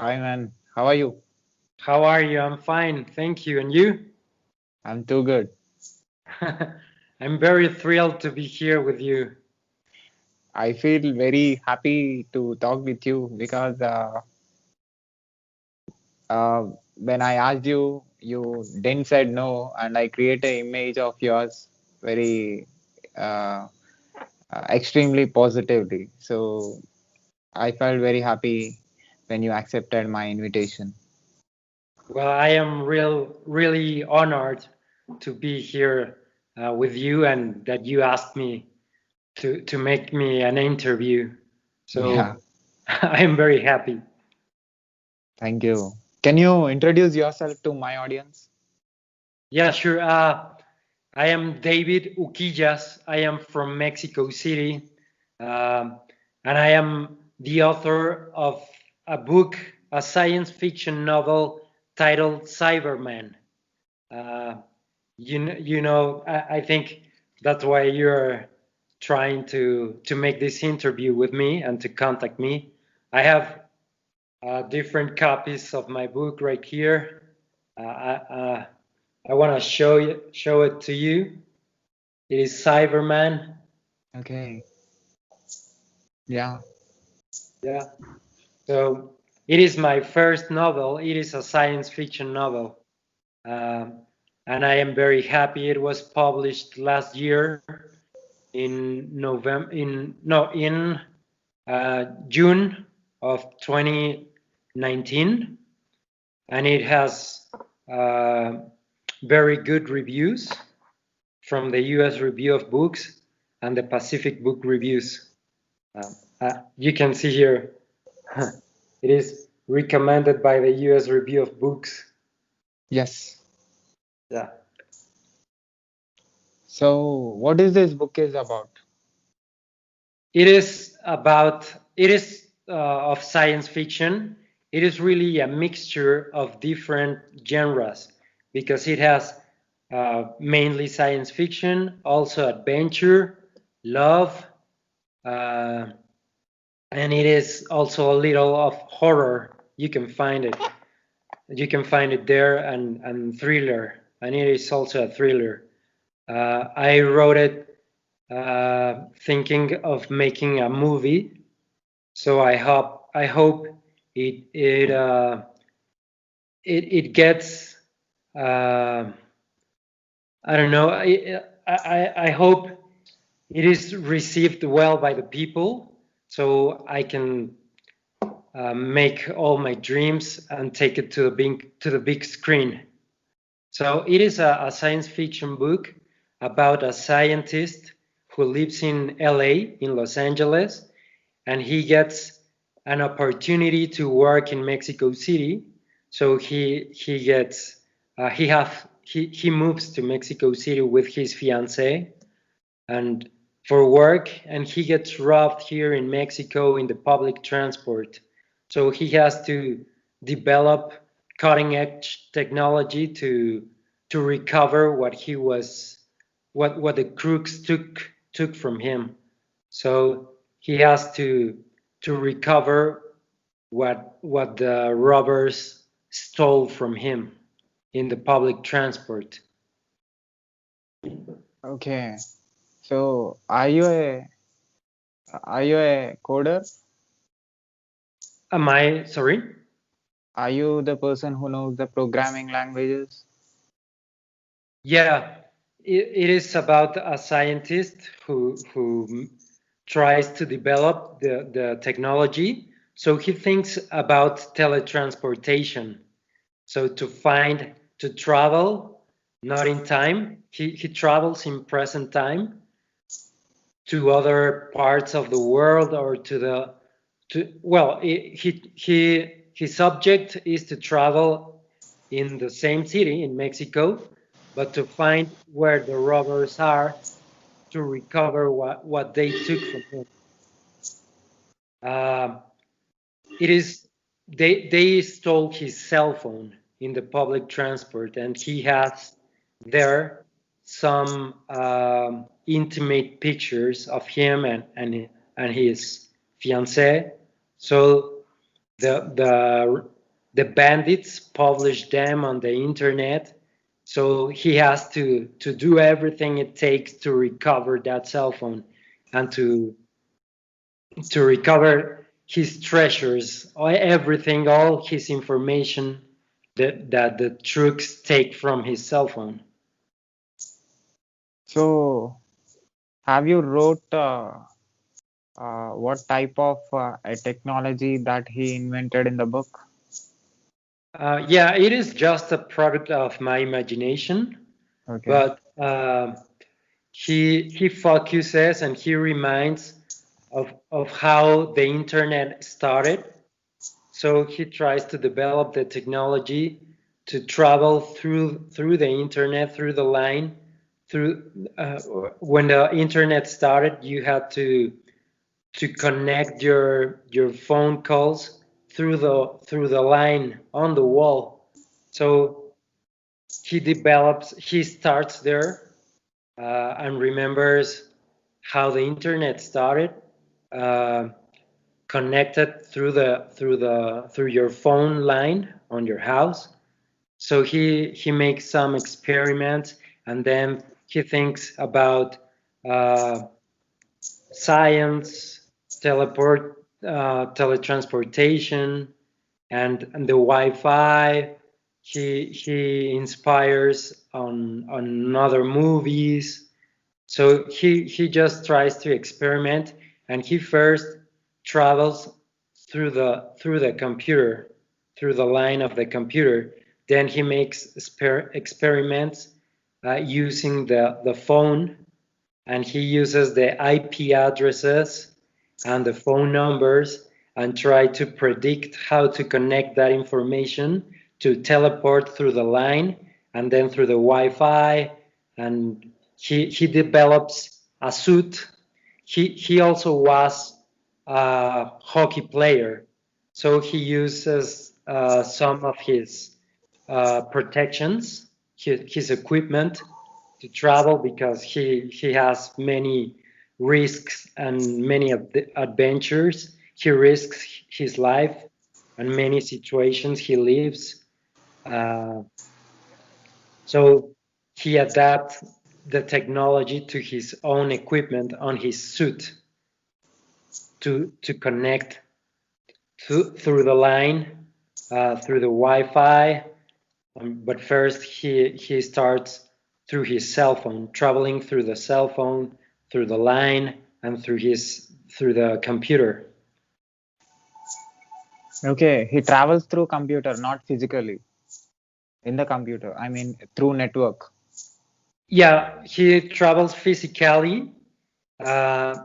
Hi man, how are you? How are you? I'm fine, thank you. And you? I'm too good. I'm very thrilled to be here with you. I feel very happy to talk with you because when I asked you, you didn't said no, and I create an image of yours very uh, extremely positively. So I felt very happy when you accepted my invitation. Well, I am really honored to be here with you and that you asked me to make me an interview. Yeah, So I am very happy. thank you. Can you introduce yourself to my audience? Yeah, sure. I am David Uquillas. I am from Mexico City, um, and I am the author of a book, a science fiction novel titled Cyberman. Uh, I think that's why you're trying to make this interview with me and to contact me. I have different copies of my book right here. I want to show it to you. It is Cyberman. Okay, yeah, Yeah. So it is my first novel. It is a science fiction novel, um, and I am very happy. It was published last year in November. In June of 2019, and it has uh, very good reviews from the U.S. Review of Books and the Pacific Book Reviews. You can see here, it is recommended by the U.S. Review of Books. yes. Yeah, So what is this book is about? it is of science fiction. It is really a mixture of different genres because it has mainly science fiction, also adventure, love, uh, and it is also a little of horror. You can find it there, and thriller, and it is also a thriller. I wrote it thinking of making a movie, so I hope it gets uh, I don't know. I hope it is received well by the people, so I can make all my dreams and take it to the big screen. So it is a science fiction book about a scientist who lives in LA, in Los Angeles, and he gets an opportunity to work in Mexico City. So he moves to Mexico City with his fiancée and for work, and he gets robbed here in Mexico in the public transport. So he has to develop cutting edge technology to recover what the crooks took from him. So he has to recover what the robbers stole from him in the public transport. Okay. So are you a coder? Am I sorry? Are you the person who knows the programming languages? Yeah, it is about a scientist who tries to develop the technology. So he thinks about teletransportation. So to travel, not in time, he travels in present time to other parts of the world or to the to well his subject is to travel in the same city in Mexico, but to find where the robbers are to recover what they took from him. uh, it is they stole his cell phone in the public transport, and he has there some intimate pictures of him and his fiancée. So The bandits publish them on the internet, so he has to do everything it takes to recover that cell phone and to recover his treasures, everything, all his information that the troops take from his cell phone. So, have you wrote what type of a technology that he invented in the book? Yeah, it is just a product of my imagination, Okay. but he focuses and he reminds of how the internet started. So he tries to develop the technology to travel through the internet, through the line. Through when the internet started, you had to connect your phone calls through the line on the wall. So he starts there and remembers how the internet started, uh, connected through your phone line on your house. So he makes some experiments, and then he thinks about uh, science, teletransportation, and the Wi-Fi. He inspires on other movies. So he just tries to experiment, and he first travels through the computer, through the line of the computer. Then he makes experiments using the phone, and he uses the IP addresses and the phone numbers and try to predict how to connect that information to teleport through the line and then through the Wi-Fi. And he develops a suit. He also was a hockey player, so he uses some of his protections, his equipment to travel because he has many risks and many adventures. He risks his life and many situations he lives. Uh, so he adapts the technology to his own equipment on his suit to connect through the line, through the Wi-Fi. But first, he starts through his cell phone, traveling through the cell phone, through the line, and through the computer. Okay, he travels through computer, not physically in the computer. I mean, through network. Yeah, he travels physically, uh,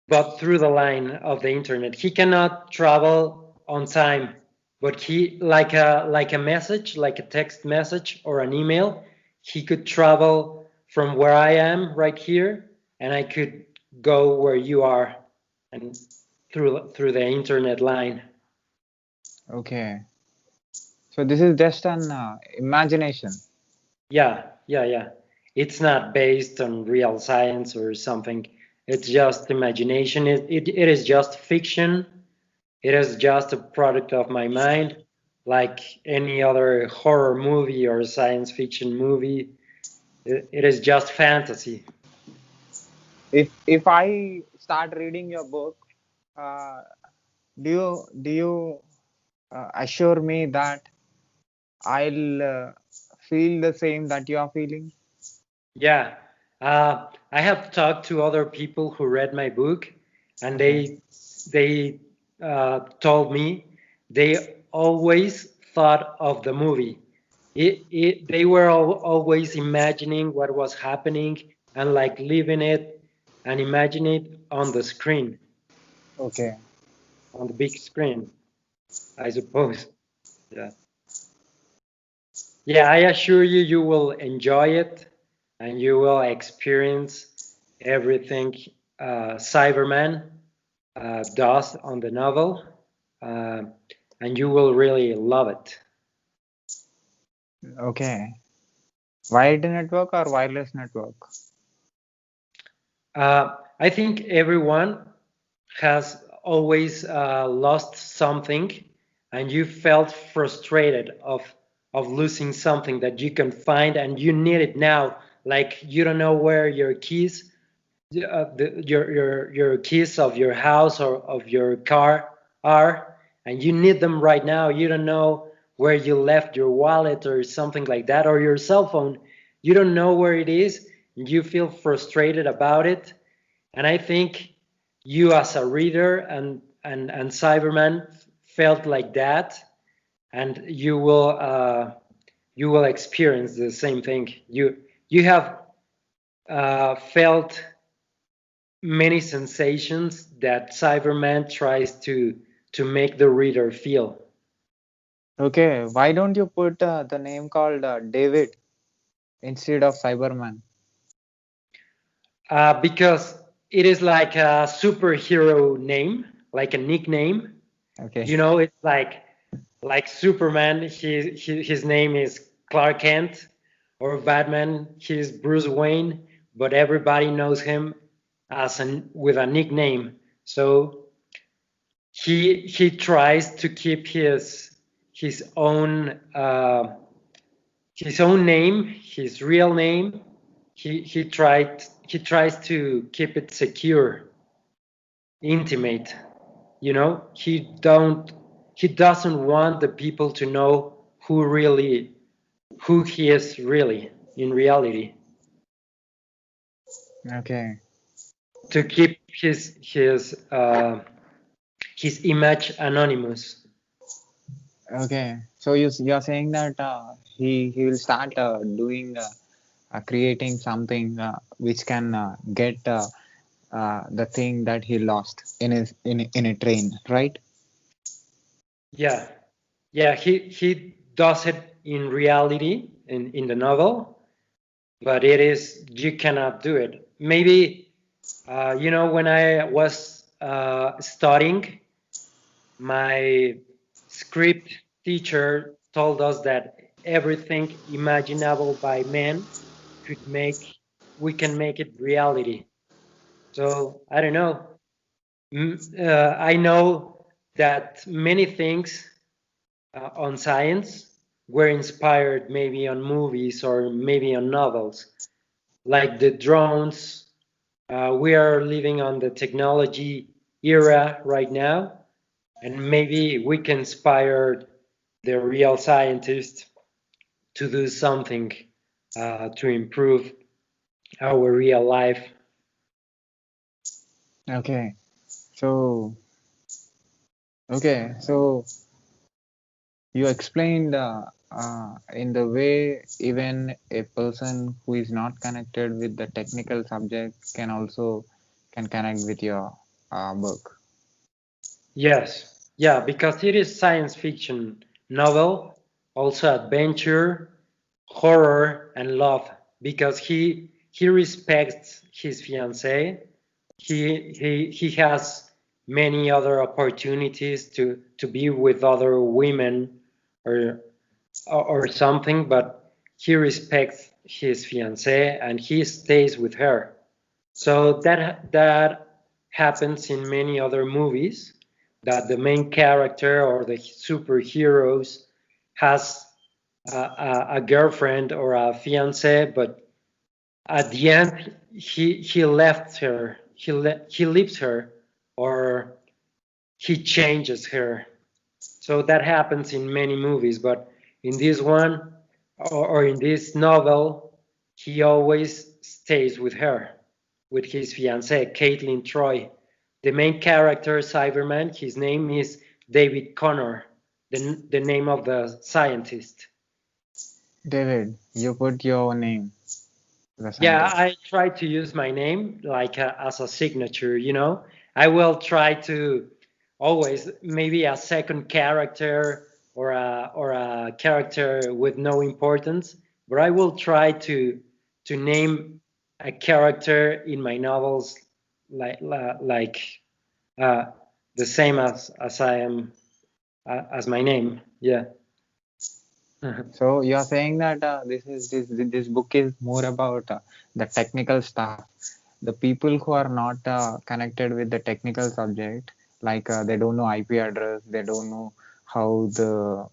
but through the line of the internet. He cannot travel on time, but he like a message, like a text message or an email. He could travel from where I am right here, and I could go where you are, and through the internet line. Okay. So this is just an imagination. Yeah. It's not based on real science or something. It's just imagination. It is just fiction. It is just a product of my mind, like any other horror movie or science fiction movie. It is just fantasy. If I start reading your book, uh, do you assure me that I'll feel the same that you are feeling? Yeah, I have talked to other people who read my book, and Okay. they told me they always thought of the movie. They were always imagining what was happening and like living it and imagine it on the screen, Okay. on the big screen, I suppose. Yeah. Yeah, I assure you, you will enjoy it and you will experience everything Cyberman does on the novel, uh, and you will really love it. Okay. Wired network or wireless network? I think everyone has always lost something, and you felt frustrated of losing something that you can find and you need it now, like you don't know where your keys, your keys of your house or of your car are, and you need them right now. You don't know where you left your wallet or something like that, or your cell phone. You don't know where it is. You feel frustrated about it, and I think you as a reader and Cyberman felt like that, and you will experience the same thing. You have felt many sensations that Cyberman tries to make the reader feel. Okay, why don't you put the name called David instead of Cyberman? Because it is like a superhero name, like a nickname. Okay. You know, it's like Superman. His name is Clark Kent, or Batman. He's Bruce Wayne, but everybody knows him as with a nickname. So he tries to keep his own name, his real name. He tries to keep it secure, intimate. You know, he doesn't want the people to know who he is really in reality, Okay. to keep his image anonymous. Okay. So you're saying that he will start doing creating something which can get the thing that he lost in a train, right? Yeah, yeah, he does it in reality in the novel, but it is you cannot do it. Maybe you know, when I was studying, my script teacher told us that everything imaginable by man could make we can make it reality. So I don't know. I know that many things on science were inspired maybe on movies or maybe on novels, like the drones. We are living on the technology era right now, and maybe we can inspire the real scientists to do something to improve our real life. Okay. So so you explained in the way even a person who is not connected with the technical subject can also can connect with your book. Yes, yeah, because it is science fiction novel, also adventure, horror, and love. Because he respects his fiancée. He has many other opportunities to be with other women or or something, but he respects his fiancée and he stays with her. So that happens in many other movies, that the main character or the superheroes has a girlfriend or a fiance, but at the end he left her, he leaves her, or he changes her. So that happens in many movies, but in this one or in this novel, he always stays with her, with his fiancée, Caitlin Troy. The main character, Cyberman, his name is David Connor, the name of the scientist. David, you put your name, the Yeah, scientist. I try to use my name like as a signature, you know. I will try to always maybe a second character or a character with no importance, but I will try to name a character in my novels like uh, the same as I am as my name. Yeah. So you are saying that this book is more about the technical stuff. The people who are not connected with the technical subject, like they don't know IP address, they don't know how the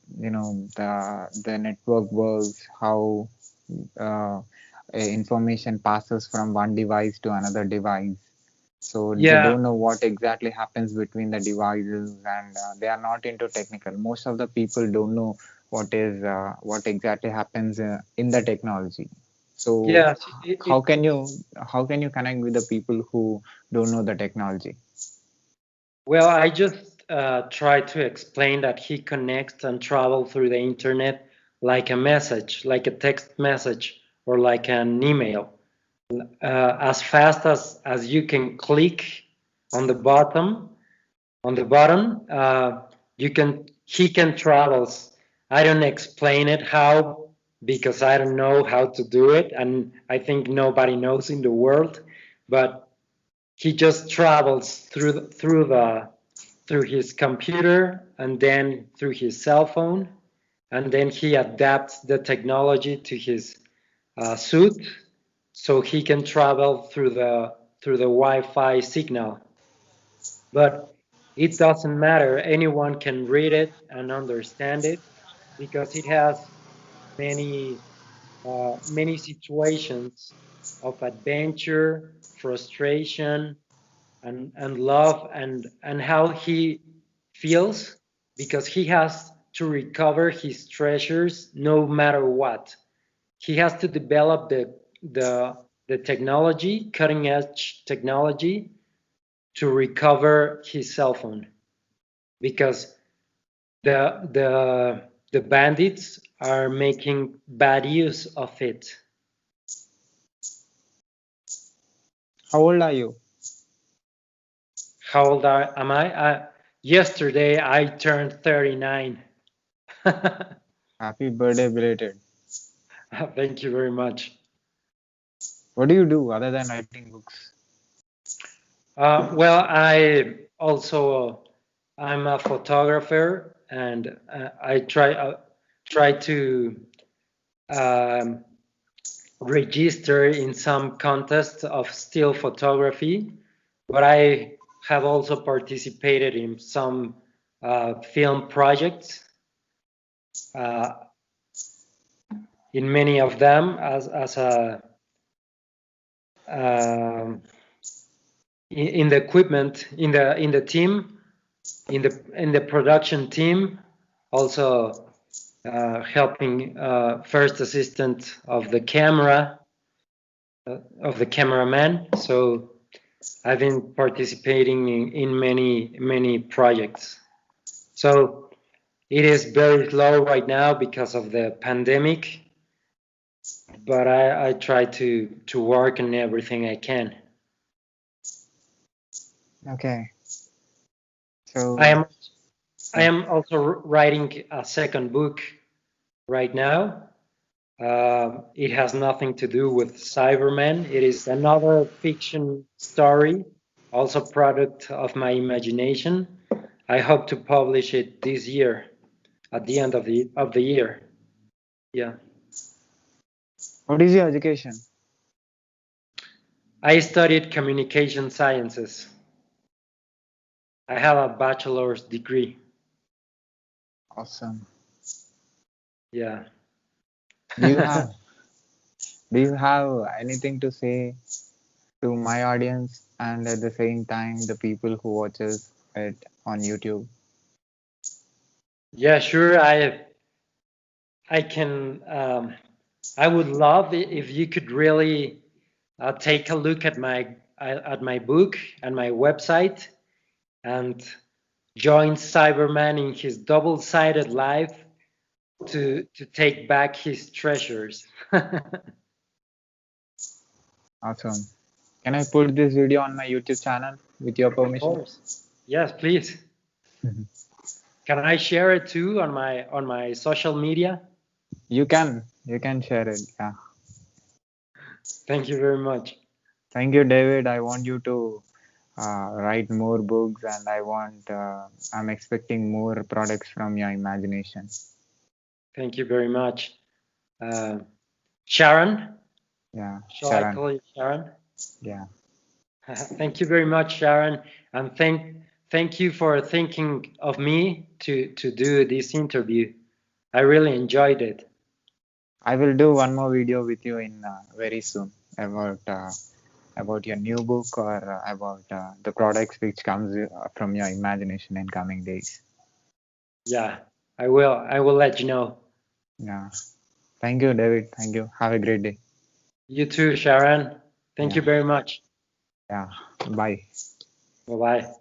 network works, how information passes from one device to another device. So they Yeah, don't know what exactly happens between the devices, and they are not into technical. Most of the people don't know what exactly happens in the technology. So yes. how can you how can you connect with the people who don't know the technology? Well, I just try to explain that he connects and travels through the internet like a message, like a text message, or like an email. As fast as you can click on the bottom on the button, you can he can travels. I don't explain it how because I don't know how to do it, and I think nobody knows in the world. But he just travels through his computer and then through his cell phone, and then he adapts the technology to his suit so he can travel through the Wi-Fi signal. But it doesn't matter. Anyone can read it and understand it because it has many many situations of adventure, frustration, and love, and how he feels because he has to recover his treasures no matter what. He has to develop the technology, cutting edge technology, to recover his cell phone because the bandits are making bad use of it. How old are you? How old am I? Yesterday I turned 39. Happy birthday belated. Thank you very much. What do you do other than writing books? Well, I'm a photographer, and I try to um, register in some contests of still photography, but I have also participated in some film projects. Uh, in many of them as a um, in the equipment in the team in the production team, also helping first assistant of the cameraman. So I've been participating in many projects. So it is very slow right now because of the pandemic, but I try to work on everything I can. Okay, I so am I yeah. am also writing a second book right now. It has nothing to do with Cyberman. It is another fiction story, also product of my imagination. I hope to publish it this year, at the end of the year. Yeah, What is your education? I studied communication sciences. I have a bachelor's degree. Awesome. Yeah. Do you have do you have anything to say to my audience and at the same time the people who watches it on YouTube? Yeah, sure. I can. I would love it if you could really take a look at my book and my website and join Cyberman in his double-sided life to take back his treasures. Awesome. Can I put this video on my YouTube channel with your Of permission? course. Yes, please. Can I share it too on my social media? You can share it. Yeah. Thank you very much. Thank you, David. I want you to write more books, and I'm expecting more products from your imagination. Thank you very much. Uh, Sharon, Yeah, shall I Sharon. call you Sharon? Yeah. Thank you very much, Sharon, and thank you for thinking of me to do this interview. I really enjoyed it. I will do one more video with you in very soon about your new book or about the products which comes from your imagination in coming days. Yeah, I will. I will let you know. Yeah. Thank you, David. Thank you. Have a great day. You too, Sharon. Thank Yeah. you very much. Yeah. Bye. Bye bye.